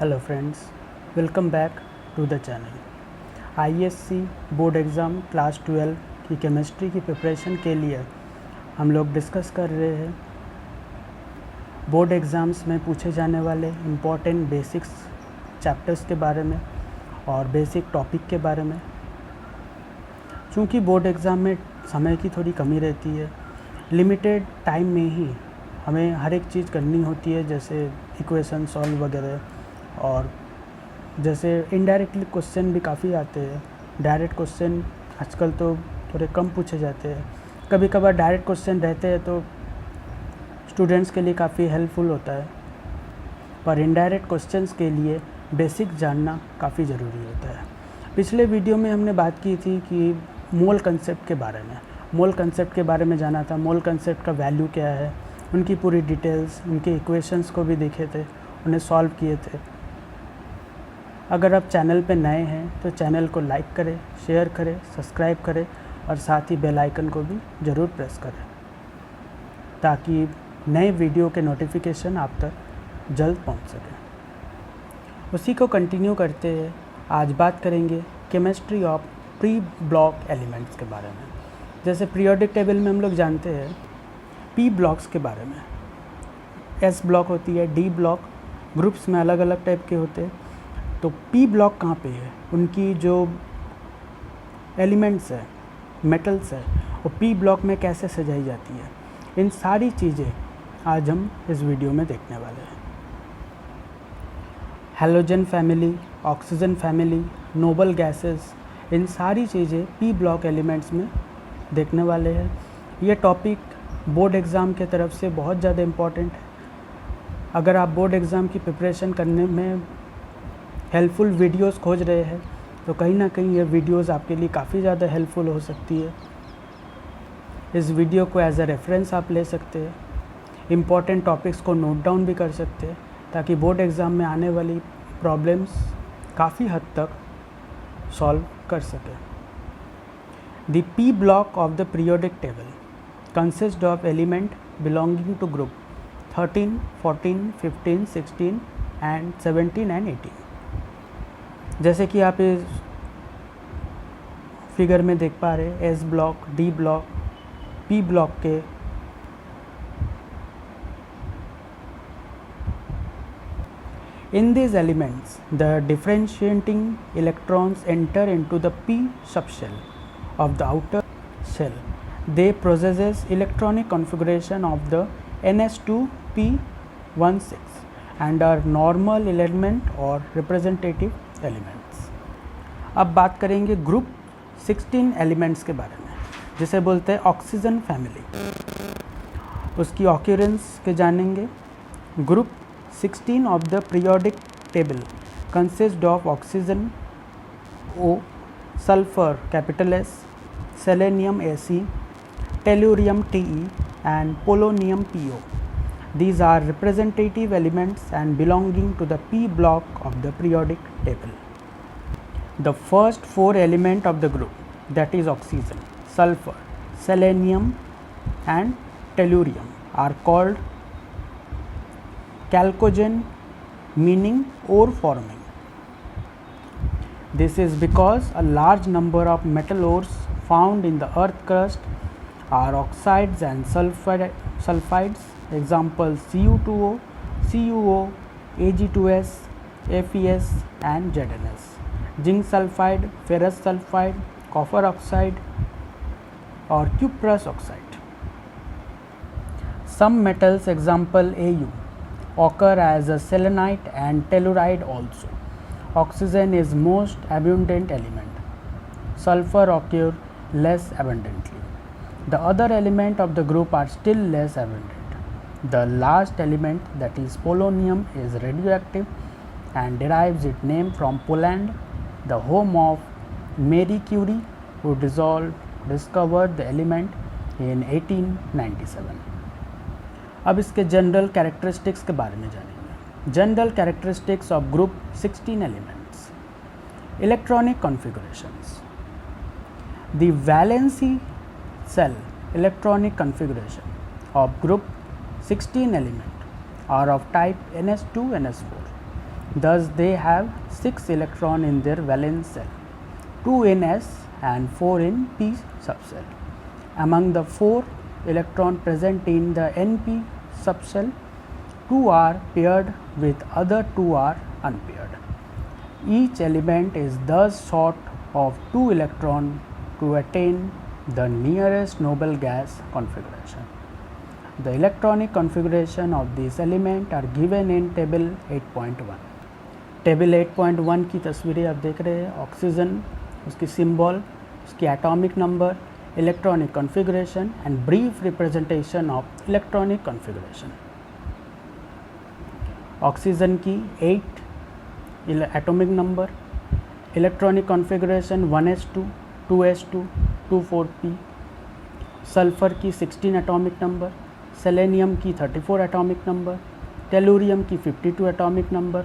Hello friends, welcome back to the channel. ISC board exam class 12 की chemistry की preparation के लिए हम लोग डिस्कस कर रहे हैं बोर्ड एग्ज़ाम्स में पूछे जाने वाले इम्पॉर्टेंट बेसिक्स चैप्टर्स के बारे में और बेसिक टॉपिक के बारे में। चूँकि बोर्ड एग्ज़ाम में समय की थोड़ी कमी रहती है, लिमिटेड टाइम में ही हमें हर एक चीज़ करनी होती है, जैसे इक्वेशन सॉल्व वगैरह, और जैसे इनडायरेक्टली क्वेश्चन भी काफ़ी आते हैं। डायरेक्ट क्वेश्चन आजकल तो थोड़े कम पूछे जाते हैं, कभी कभार डायरेक्ट क्वेश्चन रहते हैं तो स्टूडेंट्स के लिए काफ़ी हेल्पफुल होता है, पर इनडायरेक्ट क्वेश्चंस के लिए बेसिक जानना काफ़ी ज़रूरी होता है। पिछले वीडियो में हमने बात की थी कि मोल कंसेप्ट के बारे में, मोल कंसेप्ट के बारे में जाना था। मोल कंसेप्ट का वैल्यू क्या है, उनकी पूरी डिटेल्स, उनके इक्वेशंस को भी देखे थे, उन्हें सॉल्व किए थे। अगर आप चैनल पे नए हैं तो चैनल को लाइक करें, शेयर करें, सब्सक्राइब करें और साथ ही बेल आइकन को भी ज़रूर प्रेस करें ताकि नए वीडियो के नोटिफिकेशन आप तक जल्द पहुंच सकें। उसी को कंटिन्यू करते हैं आज बात करेंगे chemistry of pre block elements के बारे में। जैसे पीरियोडिक टेबल में हम लोग जानते हैं पी ब्लॉक्स के बारे में। एस ब्लॉक होती है, डी ब्लॉक, ग्रुप्स में अलग अलग टाइप के होते हैं। तो पी ब्लॉक कहाँ पे है, उनकी जो एलिमेंट्स है, मेटल्स है, वो पी ब्लॉक में कैसे सजाई जाती है, इन सारी चीज़ें आज हम इस वीडियो में देखने वाले हैं। Halogen family, oxygen family, noble gases, इन सारी चीज़ें पी ब्लॉक एलिमेंट्स में देखने वाले हैं। ये टॉपिक बोर्ड एग्ज़ाम के तरफ से बहुत ज़्यादा इम्पॉर्टेंट है। अगर आप बोर्ड एग्ज़ाम की प्रिपरेशन करने में हेल्पफुल वीडियोस खोज रहे हैं तो कहीं ना कहीं ये वीडियोस आपके लिए काफ़ी ज़्यादा हेल्पफुल हो सकती है। इस वीडियो को एज अ रेफरेंस आप ले सकते हैं, इम्पॉर्टेंट टॉपिक्स को नोट डाउन भी कर सकते हैं ताकि बोर्ड एग्ज़ाम में आने वाली प्रॉब्लम्स काफ़ी हद तक सॉल्व कर सकें। The p block of the periodic table consist of element belonging to group 13, 14, 15, 16 and 17 and 18। जैसे कि आप इस फिगर में देख पा रहे हैं, S block, D block, P block के in these elements the differentiating electrons enter into the p subshell of the outer shell. They possesses electronic configuration of the ns2p16 and are normal element or representative elements. अब बात करेंगे group 16 elements के बारे में, जिसे बोलते हैं oxygen family. उसकी ऑक्यूरेंस के जानेंगे। Group 16 of the periodic table consist of oxygen O, sulphur capital S, selenium Ase, tellurium Te and polonium Po. These are representative elements and belonging to the P block of the periodic table. The first four elements of the group, that is oxygen, sulfur, selenium and tellurium, are called chalcogen, meaning ore forming. This is because a large number of metal ores found in the earth crust are oxides and sulfides. Examples Cu2O, CuO, Ag2S, FeS and ZnS. Zinc sulfide, ferrous sulfide, copper oxide or cuprous oxide. Some metals, example Au, occur as a selenite and telluride also. Oxygen is most abundant element. Sulfur occur less abundantly. The other element of the group are still less abundant. The last element, that is polonium, is radioactive and derives its name from Poland, the home of Marie Curie, who discovered the element in 1897. अब इसके general characteristics के बारे में जानेंगे। General characteristics of group 16 elements. Electronic configurations. The valency cell electronic configuration of group 16 element are of type ns2 ns4. Thus they have 6 electrons in their valence shell, 2 in S and 4 in P subshell. Among the 4 electrons present in the NP subshell, 2 are paired with other 2 are unpaired. Each element is thus short of 2 electrons to attain the nearest noble gas configuration. The electronic configuration of these elements are given in table 8.1. Table 8.1 की तस्वीरें आप देख रहे हैं. Oxygen, उसकी symbol, उसकी atomic number, electronic configuration and brief representation of electronic configuration. Oxygen की 8 atomic number, electronic configuration 1s2, 2s2, 2,4p. Sulphur की 16 एटॉमिक नंबर, सेलेनियम की 34 एटॉमिक नंबर, टेलुरियम की 52 एटॉमिक नंबर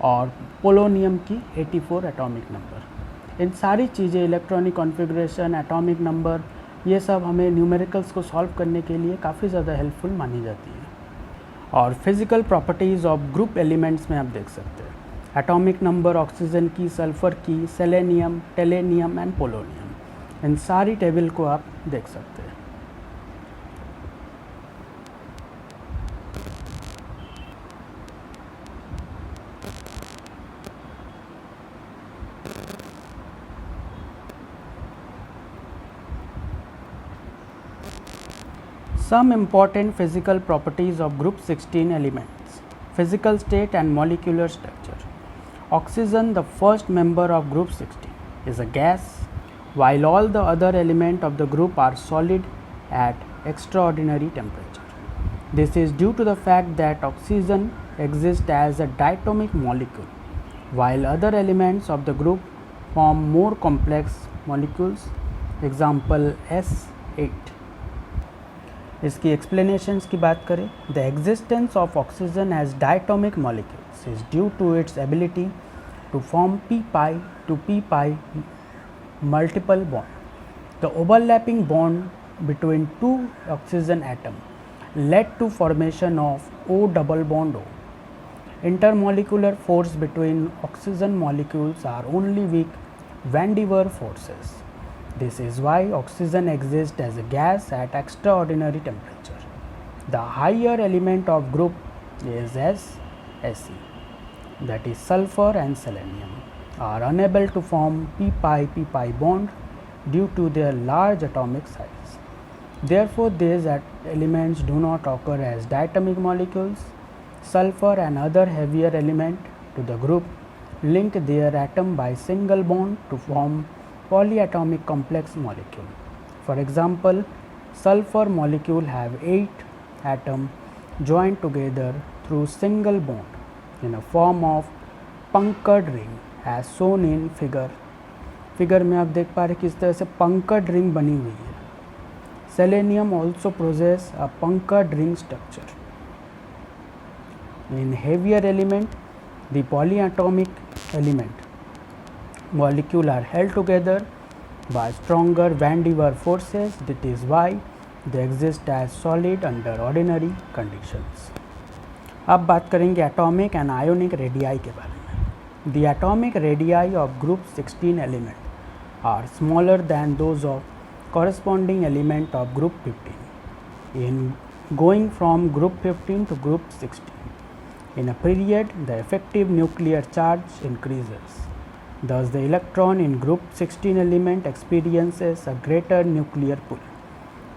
और पोलोनियम की 84 एटॉमिक नंबर. इन सारी चीज़ें electronic configuration, atomic number, ये सब हमें न्यूमेरिकल्स को सॉल्व करने के लिए काफ़ी ज़्यादा हेल्पफुल मानी जाती है. और physical properties of group elements में आप देख सकते हैं. एटॉमिक नंबर ऑक्सीजन की, सल्फ़र की, सेलेनियम, टेलेनियम एंड पोलोनियम, इन सारी टेबल को आप देख सकते हैं. Some important physical properties of group 16 elements. Physical state and molecular structure. Oxygen, the first member of group 16, is a gas, while all the other elements of the group are solid at extraordinary temperature. This is due to the fact that oxygen exists as a diatomic molecule, while other elements of the group form more complex molecules. Example S8. इसकी explanations की बात करें, the existence of oxygen as diatomic molecules is due to its ability to form p pi to p pi multiple bond. The overlapping bond between two oxygen atoms led to formation of O double bond O. Intermolecular force between oxygen molecules are only weak van der Waals forces. This is why oxygen exists as a gas at extraordinary temperature. The higher element of group is SE, that is sulfur and selenium, are unable to form p pi bond due to their large atomic size. Therefore, these elements do not occur as diatomic molecules. Sulfur and other heavier elements to the group link their atom by single bond to form polyatomic complex molecule. For example, sulfur molecule have 8 atoms joined together through single bond in a form of punctured ring as shown in figure में आप देख पा रहे किस तरह से punctured ring बनी हुई है. Selenium also possess a punctured ring structure. In heavier element, the polyatomic element molecule are held together by stronger van der Waals forces. That is why they exist as solid under ordinary conditions. अब बात करेंगे atomic and ionic radii के बारे में. The atomic radii of group 16 element are smaller than those of corresponding element of group 15. In going from group 15 to group 16, in a period the effective nuclear charge increases. Thus, the electron in group 16 element experiences a greater nuclear pull.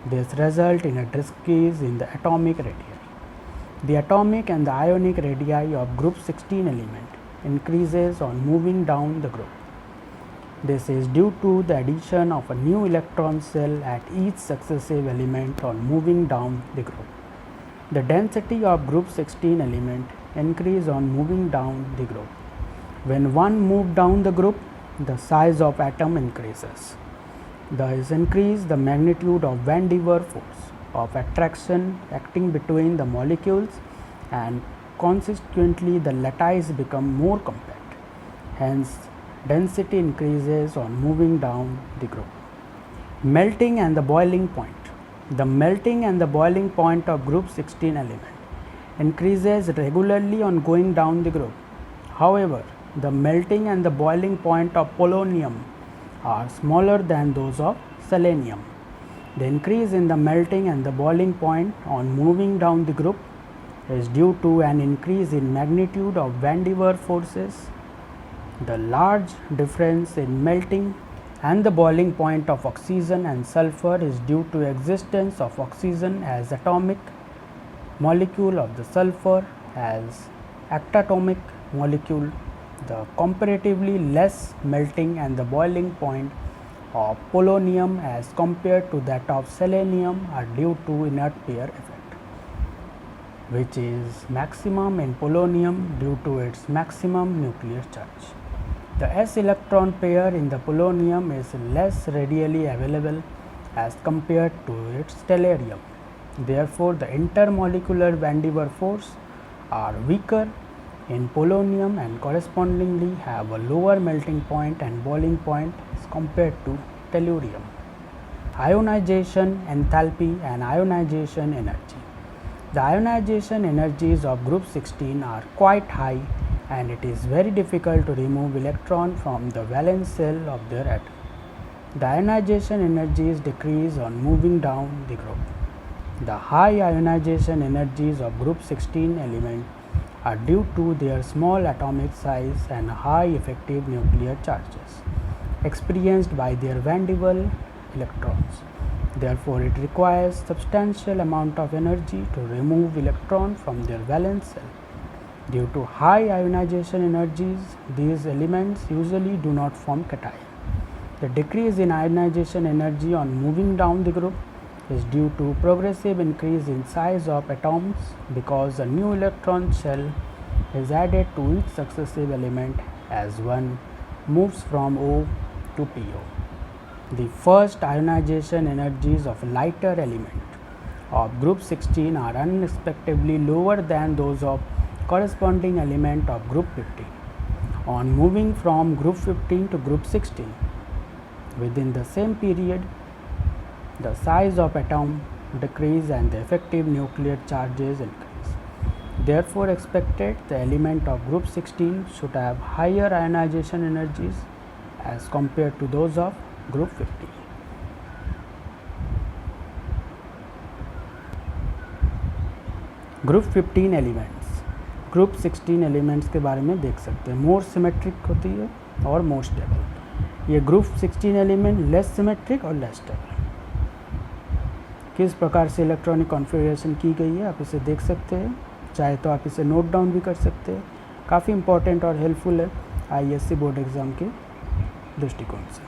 This results in a decrease in the atomic radii. The atomic and the ionic radii of group 16 element increases on moving down the group. This is due to the addition of a new electron cell at each successive element on moving down the group. The density of group 16 element increase on moving down the group. When one moves down the group, the size of atom increases. Thus increase the magnitude of van der Waals force of attraction acting between the molecules, and consequently the lattice become more compact. Hence, density increases on moving down the group. Melting and the boiling point. The melting and the boiling point of group 16 element increases regularly on going down the group. However, the melting and the boiling point of polonium are smaller than those of selenium. The increase in the melting and the boiling point on moving down the group is due to an increase in magnitude of van der Waals forces. The large difference in melting and the boiling point of oxygen and sulfur is due to existence of oxygen as atomic molecule of the sulfur as actatomic molecule. The comparatively less melting and the boiling point of polonium as compared to that of selenium are due to inert pair effect, which is maximum in polonium due to its maximum nuclear charge. The s electron pair in the polonium is less radially available as compared to its stellarium. Therefore, the intermolecular van der Waals force are weaker in polonium and correspondingly have a lower melting point and boiling point as compared to tellurium. Ionization enthalpy and ionization energy. The ionization energies of group 16 are quite high, and it is very difficult to remove electron from the valence shell of their atom. The ionization energies decrease on moving down the group. The high ionization energies of group 16 element are due to their small atomic size and high effective nuclear charges experienced by their van der Waals electrons. Therefore, it requires substantial amount of energy to remove electron from their valence shell. Due to high ionization energies, these elements usually do not form cation. The decrease in ionization energy on moving down the group is due to progressive increase in size of atoms because a new electron shell is added to each successive element as one moves from O to PO. The first ionization energies of lighter element of group 16 are unexpectedly lower than those of corresponding element of group 15. On moving from group 15 to group 16, within the same period, the size of atom decrease and the effective nuclear charges increase. Therefore, expected the element of group 16 should have higher ionization energies as compared to those of group 15. Group 15 elements, group 16 elements के बारे में देख सकते हैं. मोर symmetric होती है और more stable. ये ग्रुप 16 एलिमेंट लेस सिमेट्रिक और लेस स्टेबल. किस प्रकार से इलेक्ट्रॉनिक कॉन्फ़िगरेशन की गई है आप इसे देख सकते हैं. चाहे तो आप इसे नोट डाउन भी कर सकते हैं. काफ़ी इंपॉर्टेंट और हेल्पफुल है आईएससी बोर्ड एग्ज़ाम के दृष्टिकोण से.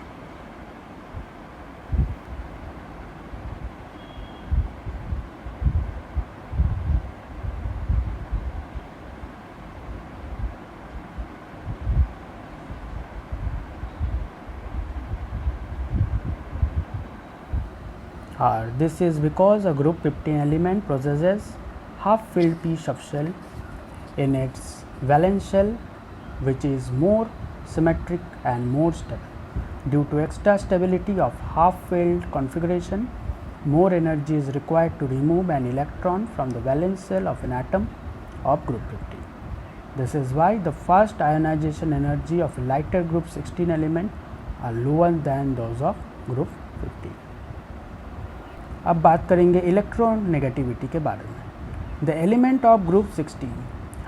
This is because a group 15 element possesses half filled piece of shell in its valence shell, which is more symmetric and more stable. Due to extra stability of half filled configuration, more energy is required to remove an electron from the valence shell of an atom of group 15. This is why the first ionization energy of a lighter group 16 element are lower than those of group 15. अब बात करेंगे electronegativity के बारे में. The element of group 16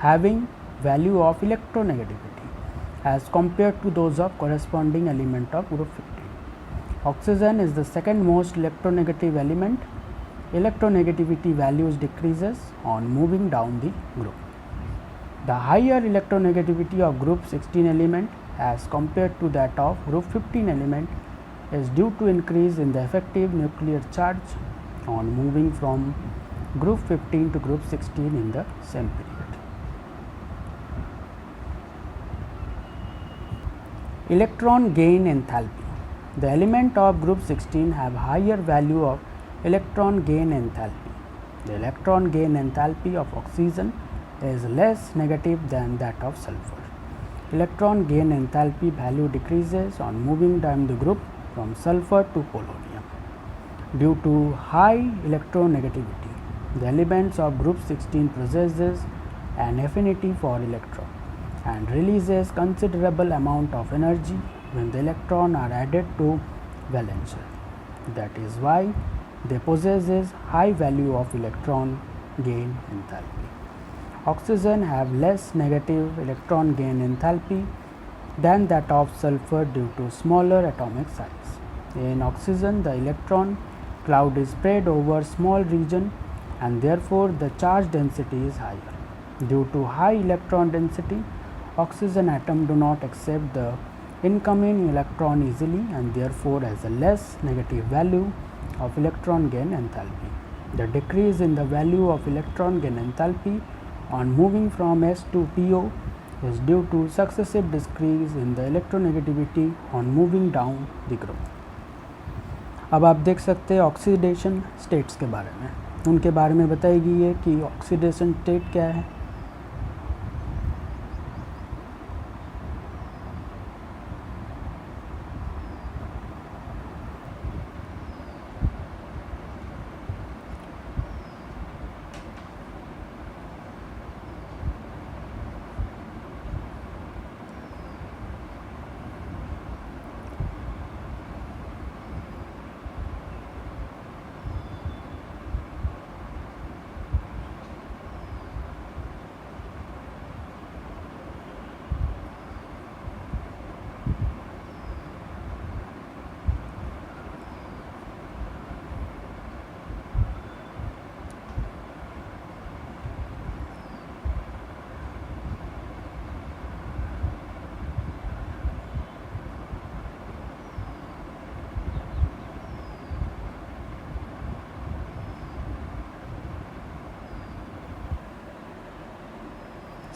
having value of electronegativity as compared to those of corresponding element of group 15. Oxygen is the second most electronegative element. Electronegativity values decreases on moving down the group. The higher electronegativity of group 16 element as compared to that of group 15 element is due to increase in the effective nuclear charge on moving from group 15 to group 16 in the same period. Electron gain enthalpy. The element of group 16 have higher value of electron gain enthalpy. The electron gain enthalpy of oxygen is less negative than that of sulfur. Electron gain enthalpy value decreases on moving down the group from sulfur to polonium. Due to high electronegativity, the elements of group 16 possesses an affinity for electron and releases considerable amount of energy when the electron are added to valence shell. That is why they possesses high value of electron gain enthalpy. Oxygen have less negative electron gain enthalpy than that of sulfur due to smaller atomic size. In oxygen, the electron cloud is spread over small region and therefore the charge density is higher. Due to high electron density, oxygen atom do not accept the incoming electron easily and therefore has a less negative value of electron gain enthalpy. The decrease in the value of electron gain enthalpy on moving from S to PO is due to successive decrease in the electronegativity on moving down the group. अब आप देख सकते हैं oxidation states के बारे में, उनके बारे में बताएगी ये कि ऑक्सीडेशन स्टेट क्या है.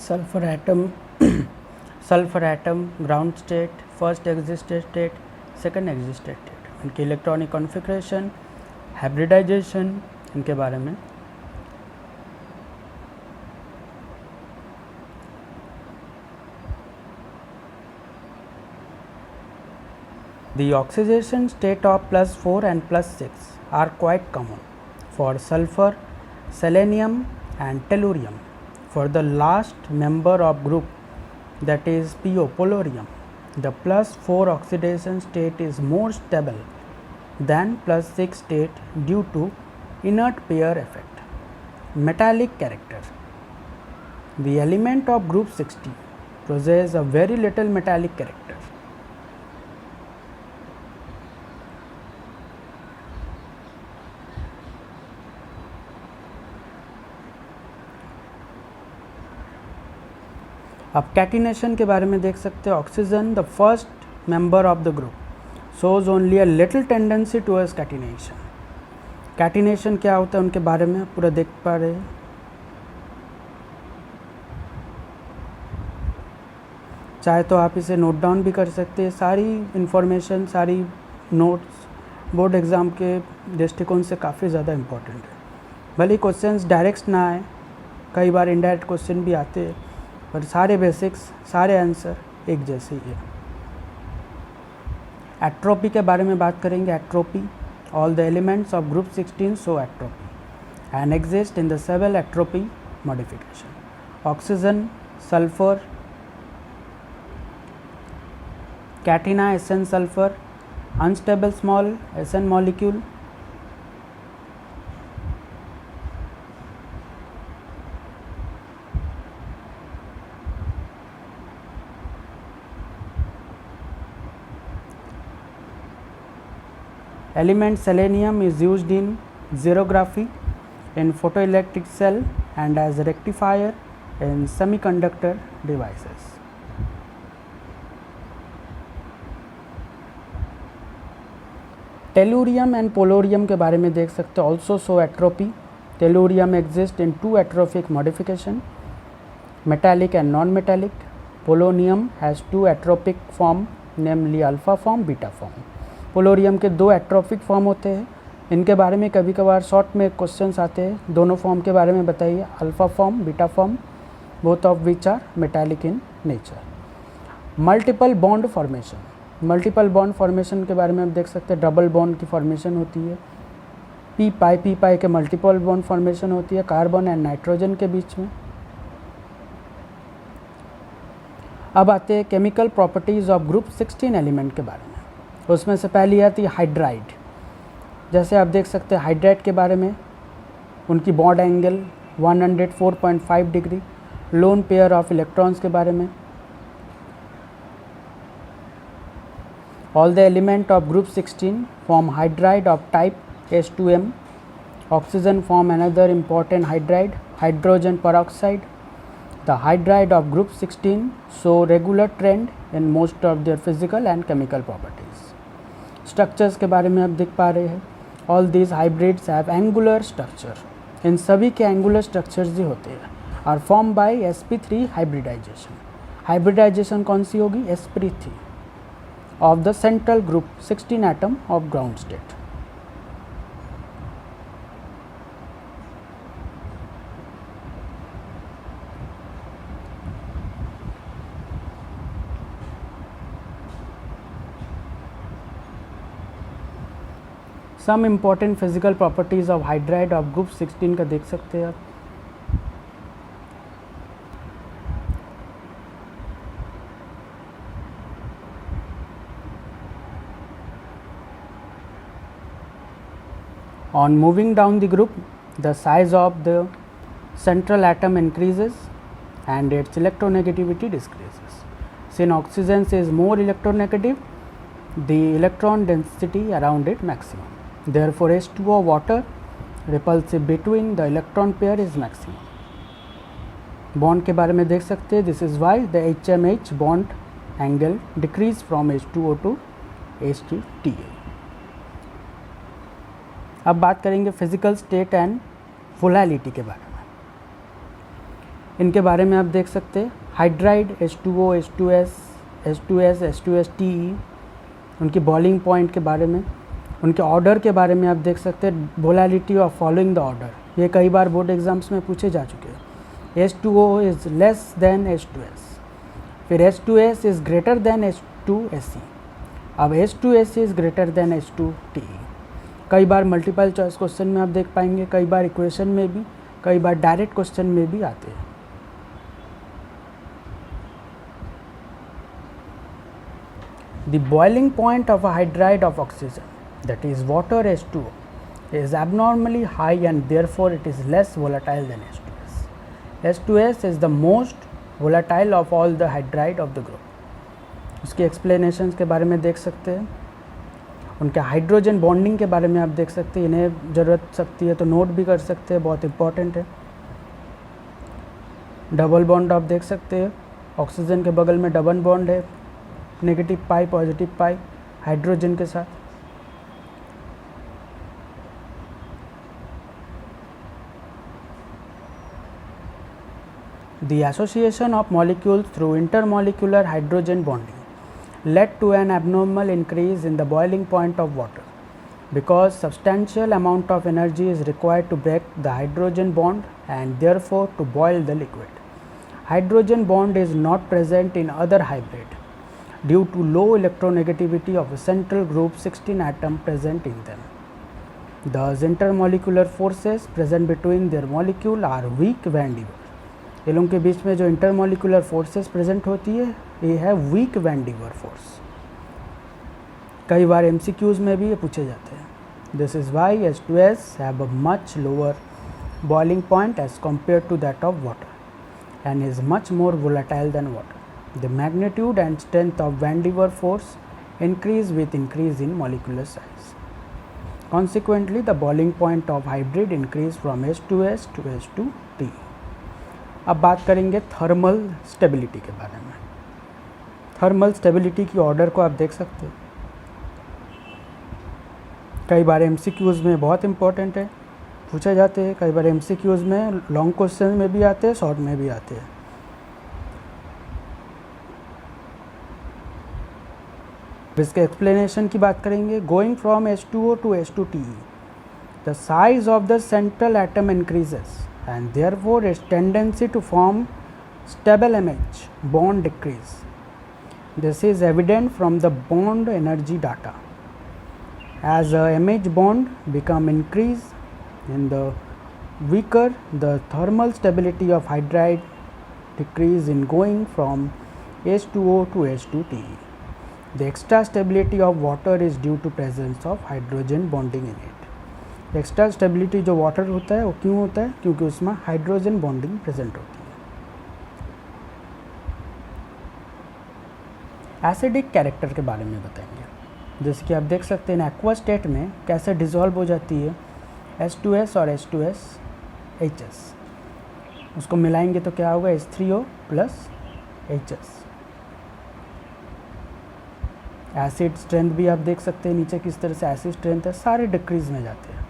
sulfur atom ground state, first existed state, second existed state, इनकी इलेक्ट्रॉनिक कॉन्फ़िगरेशन, हाइब्रिडाइजेशन, इनके बारे में. The oxidation state of +4 and +6 are quite common for sulfur, selenium and tellurium. For the last member of group, that is PO, polonium, the +4 oxidation state is more stable than +6 state due to inert pair effect. Metallic character. The element of group 60 possess a very little metallic character. अब catenation के बारे में देख सकते हैं. Oxygen the first member of the group shows only a little tendency towards catenation. Catenation क्या होता है उनके बारे में पूरा देख पा रहे हैं. चाहे तो आप इसे नोट डाउन भी कर सकते हैं. सारी इन्फॉर्मेशन, सारी नोट्स बोर्ड एग्ज़ाम के दृष्टिकोण से काफ़ी ज़्यादा इम्पोर्टेंट है. भले क्वेश्चंस डायरेक्ट ना आए, कई बार इनडायरेक्ट क्वेश्चन भी आते हैं, पर सारे बेसिक्स, सारे आंसर एक जैसे ही है. एट्रोपी के बारे में बात करेंगे. Allotropy, all the elements of group 16 show allotropy and exist in the several allotropy modification. Oxygen, sulphur, catena SN sulphur, unstable small SN molecule, element selenium is used in xerography, in photoelectric cell and as a rectifier in semiconductor devices. Tellurium and polonium के बारे में देख सकते हैं. also show atrophy. Tellurium exists in two atrophic modification, metallic and non-metallic. Polonium has two atropic form, namely alpha form, beta form. पोलोरियम के दो atrophic form होते हैं. इनके बारे में कभी कभार शॉर्ट में क्वेश्चंस आते हैं. दोनों फॉर्म के बारे में बताइए. Alpha form, beta form, both of which are metallic in nature. Multiple bond formation. Multiple bond formation के बारे में आप देख सकते हैं. डबल बॉन्ड की फॉर्मेशन होती है. पी पाई के मल्टीपल बॉन्ड फॉर्मेशन होती है कार्बन एंड नाइट्रोजन के बीच में. अब आते हैं chemical properties of group 16 element के बारे में। उसमें से पहली आती है हाइड्राइड। जैसे आप देख सकते हैं हाइड्राइड के बारे में, उनकी bond angle 104.5 degree, lone pair of electrons के बारे में। All the element of group 16 form hydride of type H2M. Oxygen form another important hydride, hydrogen peroxide. The hydride of group 16 show regular trend in most of their physical and chemical properties. Structures के बारे में आप देख पा रहे हैं। All these hybrids have angular structure. इन सभी के angular structures ही होते हैं, are formed by sp3 hybridization. Hybridization कौन सी होगी? sp3 of the central group 16 atom of ground state. Some important physical properties of hydride of group 16 का देख सकते हैं आप। On moving down the group, the size of the central atom increases and its electronegativity decreases. Since oxygen is more electronegative, the electron density around it maximum. Therefore, H2O water repulsive between the electron pair is maximum. Bond के बारे में देख सकते हैं. This is why the HMH bond angle decrease from H2O to H2Ta. अब बात करेंगे physical state and वोलैलिटी के बारे में. इनके बारे में आप देख सकते हैं. Hydride H2O, H2S, H2S, H2STE, उनकी बॉइलिंग पॉइंट के बारे में, उनके ऑर्डर के बारे में आप देख सकते हैं. वोलैलिटी ऑफ फॉलोइंग द ऑर्डर, ये कई बार बोर्ड एग्जाम्स में पूछे जा चुके हैं. H2O is less than H2S, फिर H2S is greater than H2SE, अब H2SE is greater than H2TE. कई बार मल्टीपल चॉइस क्वेश्चन में आप देख पाएंगे, कई बार इक्वेशन में भी, कई बार डायरेक्ट क्वेश्चन में भी आते हैं. The boiling point of a hydride of oxygen, that is water H2O, is abnormally high and therefore it is less volatile than H2S. H2S is the most volatile of all the hydride of the group. उसकी explanations के बारे में देख सकते हैं. उनके hydrogen bonding के बारे में आप देख सकते हैं. इन्हें ज़रूरत सकती है तो नोट भी कर सकते हैं, बहुत इंपॉर्टेंट है. डबल बॉन्ड आप देख सकते हैं. ऑक्सीजन के बगल में डबल बॉन्ड है, नेगेटिव पाई पॉजिटिव पाई हाइड्रोजन के साथ. The association of molecules through intermolecular hydrogen bonding led to an abnormal increase in the boiling point of water because substantial amount of energy is required to break the hydrogen bond and therefore to boil the liquid. Hydrogen bond is not present in other hybrid due to low electronegativity of a central group 16 atom present in them. Thus intermolecular forces present between their molecule are weak van der Waals. इन लोगों के बीच में जो intermolecular forces present होती है ये है week van der Waals force. कई बार MCQs में भी ये पूछे जाते हैं. This is why H2S have a much lower boiling point as compared to that of water and is much more volatile than water. The magnitude and strength of van der Waals force increase with increase in molecular size. Consequently the boiling point of hybrid increase from H2S to H2T. अब बात करेंगे thermal stability के बारे में. Thermal stability की order को आप देख सकते हैं. कई बार MCQs में बहुत इंपॉर्टेंट है, पूछे जाते हैं. कई बार MCQs में लॉन्ग क्वेश्चन में भी आते हैं, शॉर्ट में भी आते हैं. इसके एक्सप्लेनेशन की बात करेंगे. Going from H2O to H2TE, the size of the central atom increases and therefore its tendency to form stable MH bond decrease. This is evident from the bond energy data. As a MH bond become increase in the weaker, the thermal stability of hydride decrease in going from H2O to H2TE. The extra stability of water is due to presence of hydrogen bonding in it. Extra stability जो water होता है वो क्यों होता है? क्योंकि उसमें hydrogen bonding present होती है। एसिडिक कैरेक्टर के बारे में बताएंगे। जैसे कि आप देख सकते हैं एक्वा स्टेट में कैसे डिज़ोल्व हो जाती है H2S और H2SHS, उसको मिलाएंगे तो क्या होगा H3O plus HS। Acid strength भी आप देख सकते हैं नीचे किस तरह से एसिड स्ट्रेंथ है, सारे डिक्रीज़ में जाते हैं।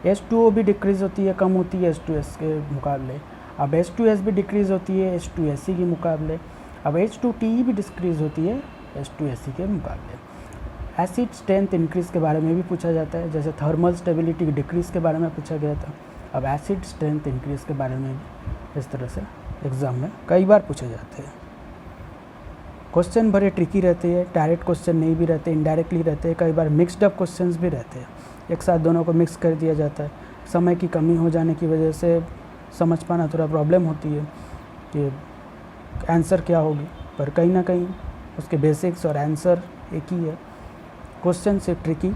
H2O भी डिक्रीज़ होती है, कम होती है H2S के मुकाबले। अब H2S भी डिक्रीज़ होती है H2SE के मुकाबले। अब H2TE भी डिक्रीज़ होती है H2SE के मुकाबले। एसिड स्ट्रेंथ इंक्रीज़ के बारे में भी पूछा जाता है, जैसे थर्मल स्टेबिलिटी डिक्रीज़ के बारे में पूछा गया था। अब एसिड स्ट्रेंथ इंक्रीज़ के बारे में भी इस तरह से एग्ज़ाम में कई बार पूछे जाते हैं। क्वेश्चन बड़े ट्रिकी रहते हैं, डायरेक्ट क्वेश्चन नहीं भी रहते, इनडायरेक्टली रहते हैं, कई बार मिक्सड अप क्वेश्चंस भी रहते हैं, एक साथ दोनों को मिक्स कर दिया जाता है। समय की कमी हो जाने की वजह से समझ पाना थोड़ा प्रॉब्लम होती है कि आंसर क्या होगी, पर कहीं ना कहीं उसके बेसिक्स और आंसर एक ही है। क्वेश्चन से ट्रिकी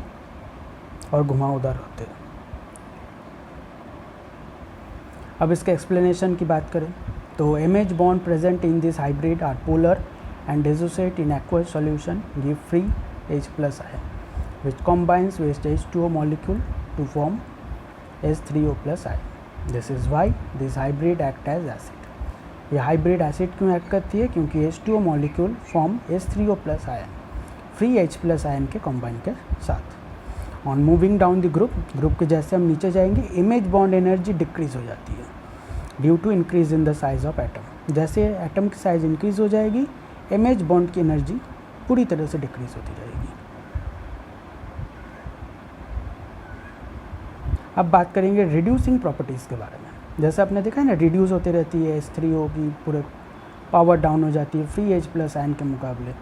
और घुमावदार होते हैं। अब इसके एक्सप्लेनेशन की बात करें तो MH bond present in this hybrid are polar and dissociate in aqueous solution give free H plus ion which combines with H2O molecule to form H3O plus ion. This is why this hybrid act as acid. ये hybrid acid क्यों act करती है? क्योंकि H2O molecule form H3O plus ion free H plus ion के combine के साथ। On moving down the group के जैसे हम नीचे जाएंगे इमेज बॉन्ड एनर्जी डिक्रीज हो जाती है due to increase in the size of atom. जैसे एटम की साइज इंक्रीज हो जाएगी MH बॉन्ड की एनर्जी पूरी तरह से डिक्रीज होती जाएगी। अब बात करेंगे रिड्यूसिंग प्रॉपर्टीज़ के बारे में। जैसे आपने देखा है ना, रिड्यूस होती रहती है H3O की पूरे पावर डाउन हो जाती है फ्री H प्लस आयन के मुकाबले।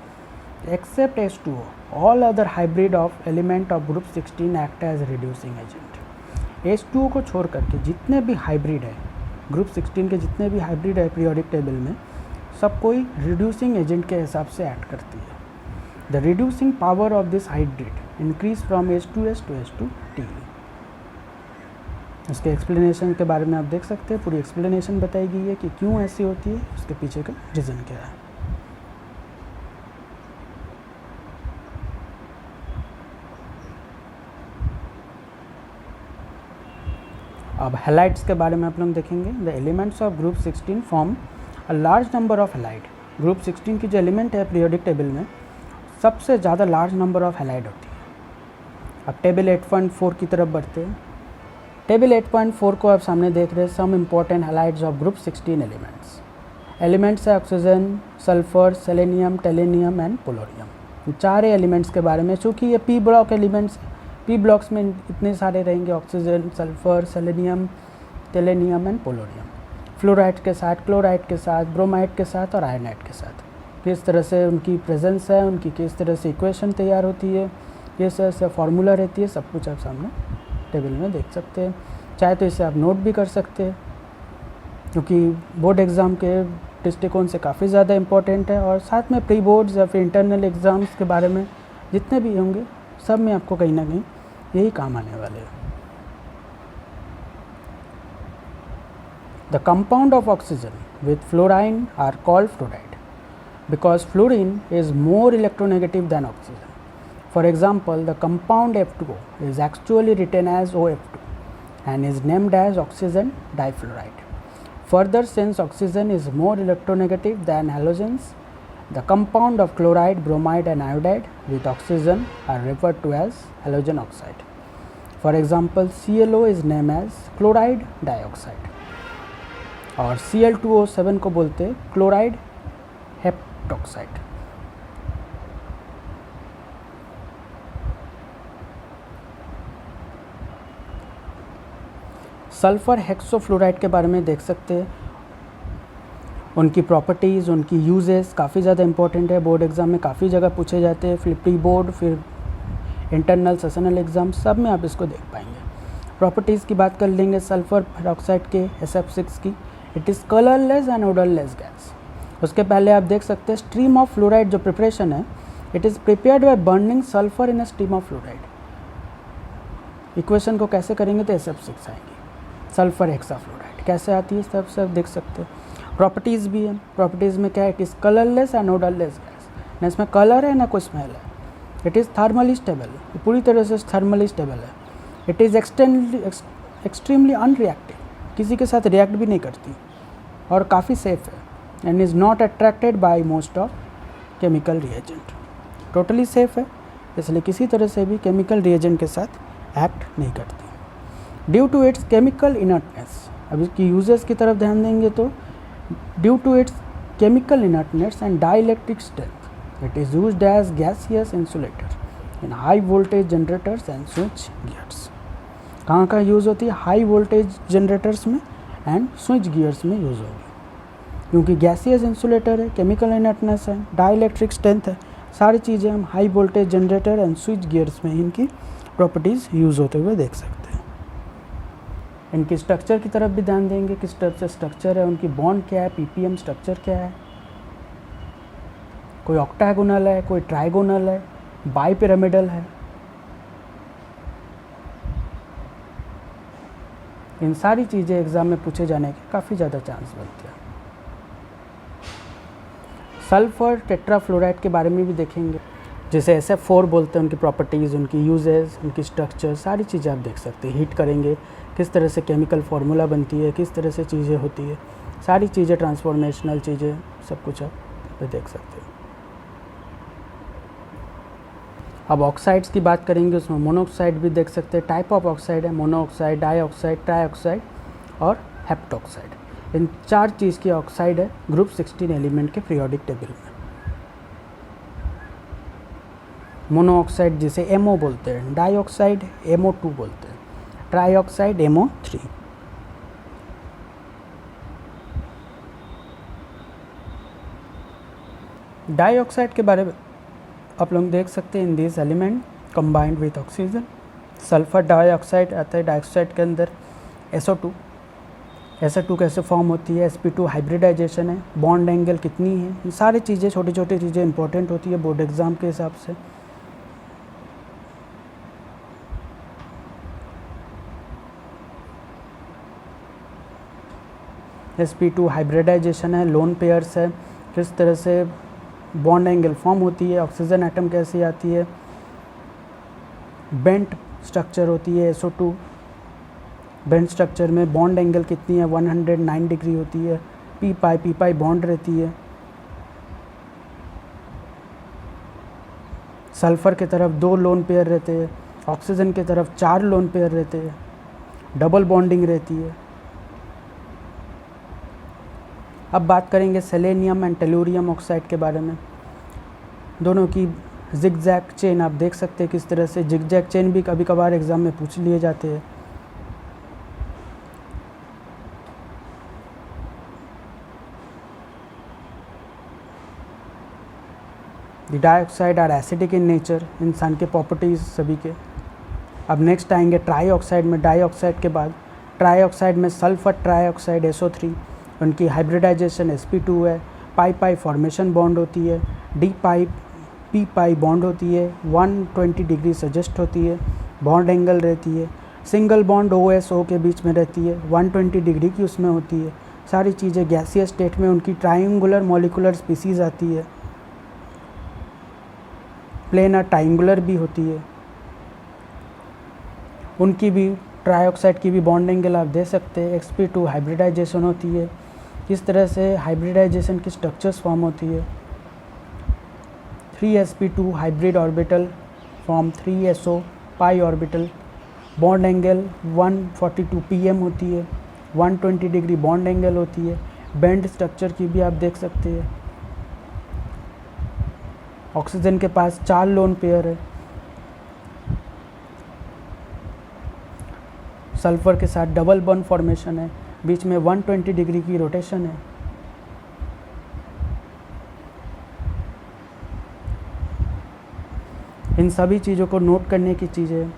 Except H2O all other hybrid of element of group 16 act as reducing agent. H2O को छोड़ करके जितने भी हाइब्रिड है ग्रुप 16 के जितने भी हाइब्रिड है पीरियोडिक टेबल में, सब कोई रिड्यूसिंग एजेंट के हिसाब से एक्ट करती है। The reducing power of this hybrid increase from H2S to H2TE। उसके एक्सप्लेनेशन के बारे में आप देख सकते हैं, पूरी एक्सप्लेनेशन बताई गई है कि क्यों ऐसी होती है, उसके पीछे का रीज़न क्या है। अब हैलाइड्स के बारे में आप लोग देखेंगे। The elements of group 16 form a large number of halide. Group 16 की जो एलिमेंट है पीरियोडिक टेबल में सबसे ज़्यादा लार्ज नंबर ऑफ हैलाइड होती है। अब टेबल 8.4 की तरफ बढ़ते हैं। टेबल 8.4 को आप सामने देख रहे हैं। Some important halides of group 16 elements है oxygen, sulphur, selenium, tellurium and polonium. चार एलिमेंट्स के बारे में, चूँकि ये P block elements, P blocks में इतने सारे रहेंगे oxygen, sulphur, selenium, tellurium and polonium. Fluoride के साथ, क्लोराइड के साथ, ब्रोमाइड के साथ और आयनाइड के साथ किस तरह से उनकी प्रेजेंस है, उनकी किस तरह से इक्वेशन तैयार होती है, किस तरह से फार्मूला रहती है, सब कुछ आप सामने टेबल में देख सकते हैं। चाहे तो इसे आप नोट भी कर सकते हैं, क्योंकि बोर्ड एग्ज़ाम के दृष्टिकोण से काफ़ी ज़्यादा इम्पोर्टेंट है। और साथ में प्री बोर्ड्स या फिर इंटरनल एग्ज़ाम्स के बारे में जितने भी होंगे सब में आपको कहीं ना कहीं यही काम आने वाले हैं। The compound of oxygen with fluorine are called fluoride because fluorine is more electronegative than oxygen. For example, the compound F2O is actually written as OF2 and is named as oxygen difluoride. Further, since oxygen is more electronegative than halogens, the compound of chloride, bromide and iodide with oxygen are referred to as halogen oxide. For example, ClO is named as chloride dioxide और Cl2O7 को बोलते हैं chloride हेप्टॉक्साइड। Sulphur हेक्सोफ्लोराइड के बारे में देख सकते हैं। उनकी प्रॉपर्टीज़, उनकी यूजेस काफ़ी ज़्यादा इंपॉर्टेंट है। बोर्ड एग्ज़ाम में काफ़ी जगह पूछे जाते हैं, फिर प्री बोर्ड, फिर इंटरनल, सेशनल एग्ज़ाम, सब में आप इसको देख पाएंगे। प्रॉपर्टीज़ की बात कर लेंगे सल्फर पेरोक्साइड के SF6 की। It is colourless and odourless gas. उसके पहले आप देख सकते हैं स्ट्रीम ऑफ फ्लोराइड जो प्रिपरेशन है, it is prepared by burning sulphur in a stream of fluoride. Equation को कैसे करेंगे तो ये सब सीख जाएंगे। सल्फर हेक्साफ्लोराइड कैसे आती है सब देख सकते हैं। प्रॉपर्टीज़ भी है, प्रॉपर्टीज़ में क्या है, it is colourless and odourless gas, ना इसमें कलर है ना कोई स्मेल है। इट इज़ थर्मली स्टेबल, पूरी तरह से थर्मली स्टेबल है। इट इज़ एक्सट्रीमली अनरिएक्टिव, किसी के साथ रिएक्ट भी नहीं करती और काफ़ी सेफ है। And is not attracted by most of chemical reagent, totally safe है, इसलिए किसी तरह से भी केमिकल रिएजेंट के साथ एक्ट नहीं करती। Due to its chemical inertness, अब इसकी यूजेस की तरफ ध्यान देंगे तो due to its chemical inertness and dielectric strength, it is used as gaseous insulator in high voltage generators and switch gears. कहाँ कहाँ यूज़ होती है, हाई वोल्टेज जनरेटर्स में एंड स्विच गियर्स में यूज़ होगी, क्योंकि गैसियस इंसुलेटर है, chemical inertness है, डाइलेक्ट्रिक स्ट्रेंथ है, सारी चीज़ें हम high voltage generator and switch gears में इनकी प्रॉपर्टीज़ यूज़ होते हुए देख सकते हैं। इनकी स्ट्रक्चर की तरफ भी ध्यान देंगे, किस टाइप से स्ट्रक्चर है, उनकी बॉन्ड क्या है, पीपीएम स्ट्रक्चर क्या है, कोई ऑक्टागोनल है, कोई ट्राइगोनल है, बाइपिरामिडल है। इन सारी चीज़ें एग्ज़ाम में पूछे जाने के काफ़ी ज़्यादा चांस बनते हैं। सल्फर टेट्राफ्लोराइड के बारे में भी देखेंगे, जैसे SF4 बोलते हैं, उनकी प्रॉपर्टीज़, उनकी यूजेस, उनकी स्ट्रक्चर, सारी चीज़ें आप देख सकते हैं। हीट करेंगे किस तरह से केमिकल फार्मूला बनती है, किस तरह से चीज़ें होती है, सारी चीज़ें ट्रांसफॉर्मेशनल चीज़ें सब कुछ आप देख सकते हैं। अब ऑक्साइड्स की बात करेंगे, उसमें मोनोऑक्साइड भी देख सकते हैं, टाइप ऑफ ऑक्साइड है, मोनोऑक्साइड, डाइऑक्साइड, ट्राइऑक्साइड और हेप्टॉक्साइड। इन 4 चीज़ की ऑक्साइड है ग्रुप 16 एलिमेंट के पीरियोडिक टेबल में। मोनोऑक्साइड जिसे MO बोलते हैं, डाइऑक्साइड MO2 बोलते हैं, ट्राइऑक्साइड MO3। डाइऑक्साइड के बारे में आप लोग देख सकते हैं, in this element combined with oxygen. Sulphur dioxide आता है डाइऑक्साइड के अंदर, SO2 कैसे फॉर्म होती है, sp2 हाइब्रिडाइजेशन है, बॉन्ड एंगल कितनी है, ये सारी चीज़ें छोटी छोटी चीज़ें इंपॉर्टेंट होती है बोर्ड एग्ज़ाम के हिसाब से। sp2 हाइब्रिडाइजेशन है, लोन पेयर्स है, किस तरह से बॉन्ड एंगल फॉर्म होती है, ऑक्सीजन एटम कैसे आती है, बेंट स्ट्रक्चर होती है SO2, बेंट स्ट्रक्चर में बॉन्ड एंगल कितनी है, 109 डिग्री होती है, पी पाई बॉन्ड रहती है। सल्फर की तरफ 2 लोन पेयर रहते हैं, ऑक्सीजन की तरफ 4 लोन पेयर रहते हैं, डबल बॉन्डिंग रहती है। अब बात करेंगे सेलेनियम एंड टेलुरियम ऑक्साइड के बारे में। दोनों की जिगजैग चेन आप देख सकते हैं, किस तरह से जिगजैग चेन भी कभी कभार एग्ज़ाम में पूछ लिए जाते हैं। The dioxide are acidic in nature, इंसान के प्रॉपर्टीज़ सभी के। अब नेक्स्ट आएंगे ट्राईऑक्साइड में, डाइऑक्साइड के बाद ट्राईऑक्साइड में सल्फर ट्राईऑक्साइड SO3, उनकी हाइब्रिडाइजेशन sp2 है, पाई फॉर्मेशन बॉन्ड होती है, डी पाई बॉन्ड होती है, 120 डिग्री सजेस्ट होती है, बॉन्ड एंगल रहती है, सिंगल बॉन्ड OSO के बीच में रहती है, 120 डिग्री की उसमें होती है। सारी चीज़ें गैसियस स्टेट में उनकी ट्रायंगुलर मॉलिकुलर स्पीसीज़ आती है, प्लेनर ट्रायंगुलर भी होती है। उनकी भी ट्राईऑक्साइड की भी बॉन्ड एंगल आप दे सकते हैं, sp2 हाइब्रिडाइजेशन होती है, किस तरह से हाइब्रिडाइजेशन की स्ट्रक्चर्स फॉर्म होती है। 3sp2 hybrid orbital form 3so पाई ऑर्बिटल, बॉन्ड एंगल 142 pm होती है, 120 डिग्री बॉन्ड एंगल होती है। बेंड स्ट्रक्चर की भी आप देख सकते हैं। ऑक्सीजन के पास 4 लोन पेयर है, सल्फर के साथ डबल बॉन्ड फॉर्मेशन है, बीच में 120 डिग्री की रोटेशन है। इन सभी चीज़ों को नोट करने की चीज़ें,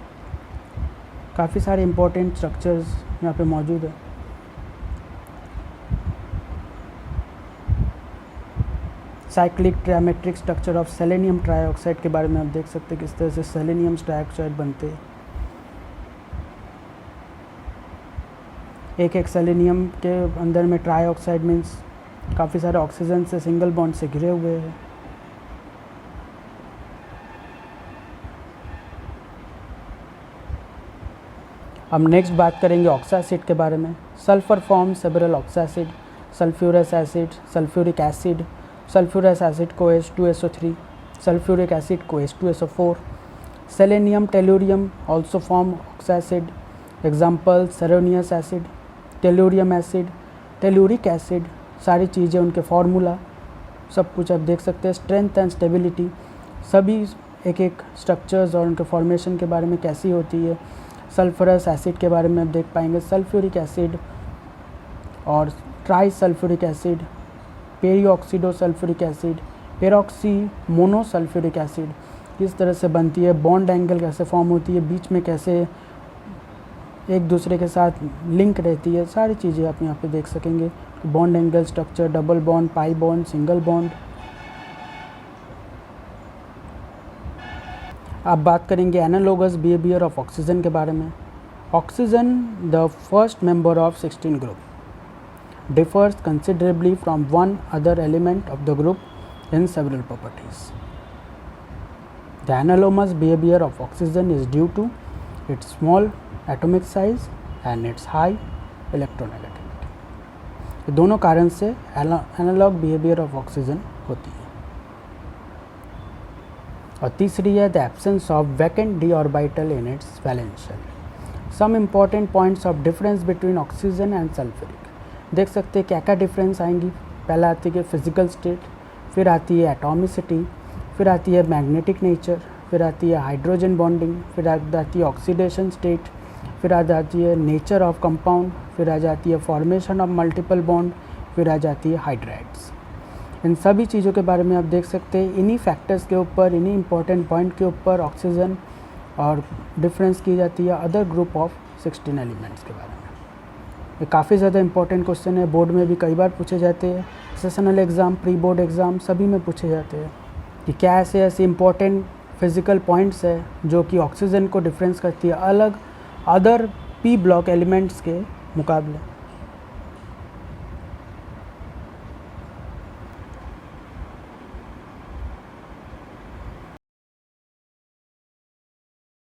काफ़ी सारे इम्पोर्टेंट स्ट्रक्चर्स यहाँ पे मौजूद है। Cyclic trimetric structure of selenium trioxide के बारे में आप देख सकते हैं किस तरह से सेलेनियम ट्राइऑक्साइड बनते हैं। एक सेलेनियम के अंदर में ट्राइऑक्साइड मीन्स काफ़ी सारे ऑक्सीजन से सिंगल बॉन्ड से घिरे हुए हैं। अब नेक्स्ट बात करेंगे ऑक्सासिड के बारे में। Sulphur form several oxoacid, sulphurous acid, sulphuric acid, sulphurous acid को H2SO3, सल्फ्यूरिक एसिड को H2SO4, selenium tellurium also form oxoacid. Example selenious acid, tellurium acid, telluric acid, सारी चीज़ें उनके फार्मूला सब कुछ आप देख सकते हैं। स्ट्रेंथ एंड स्टेबिलिटी सभी एक एक स्ट्रक्चर्स और उनके फॉर्मेशन के बारे में कैसी होती है। सल्फरस एसिड के बारे में आप देख पाएंगे, सल्फ्यूरिक एसिड और tri sulphuric acid, peroxido sulphuric acid, peroxy monosulphuric acid किस तरह से बनती है, बॉन्ड एंगल कैसे फॉर्म होती है, बीच में कैसे एक दूसरे के साथ लिंक रहती है, सारी चीज़ें आप यहाँ पे देख सकेंगे। Bond angle structure, double bond, pi bond, single bond. अब बात करेंगे एनालोगस बिहेवियर ऑफ ऑक्सीजन के बारे में। Oxygen the first member of 16 group differs considerably from one other element of the group in several properties. The anomalous behavior of oxygen is due to its small atomic size and its high electronegativity. ये दोनों कारण से analogue behaviour of oxygen होती है। और तीसरी है the absence of vacant d orbital in its valence shell. Some important points of difference between oxygen and sulphuric. देख सकते हैं क्या क्या डिफरेंस आएंगी। पहला आती है फिजिकल स्टेट, फिर आती है एटॉमिसिटी, फिर आती है मैग्नेटिक नेचर, फिर आती है हाइड्रोजन बॉन्डिंग, फिर आती है ऑक्सीडेशन स्टेट, फिर आ जाती है नेचर ऑफ कंपाउंड, फिर आ जाती है फॉर्मेशन ऑफ मल्टीपल बॉन्ड, फिर आ जाती है हाइड्राइड्स। इन सभी चीज़ों के बारे में आप देख सकते हैं। इन्हीं फैक्टर्स के ऊपर, इन्हीं इंपॉर्टेंट पॉइंट के ऊपर ऑक्सीजन और डिफरेंस की जाती है अदर ग्रुप ऑफ 16 एलिमेंट्स के बारे में। ये काफ़ी ज़्यादा इंपॉर्टेंट क्वेश्चन है, बोर्ड में भी कई बार पूछे जाते हैं, sessional exam, pre board exam सभी में पूछे जाते हैं कि क्या ऐसे इंपॉर्टेंट फिज़िकल पॉइंट्स है जो कि ऑक्सीजन को डिफरेंस करती है अलग अदर पी ब्लॉक एलिमेंट्स के मुकाबले।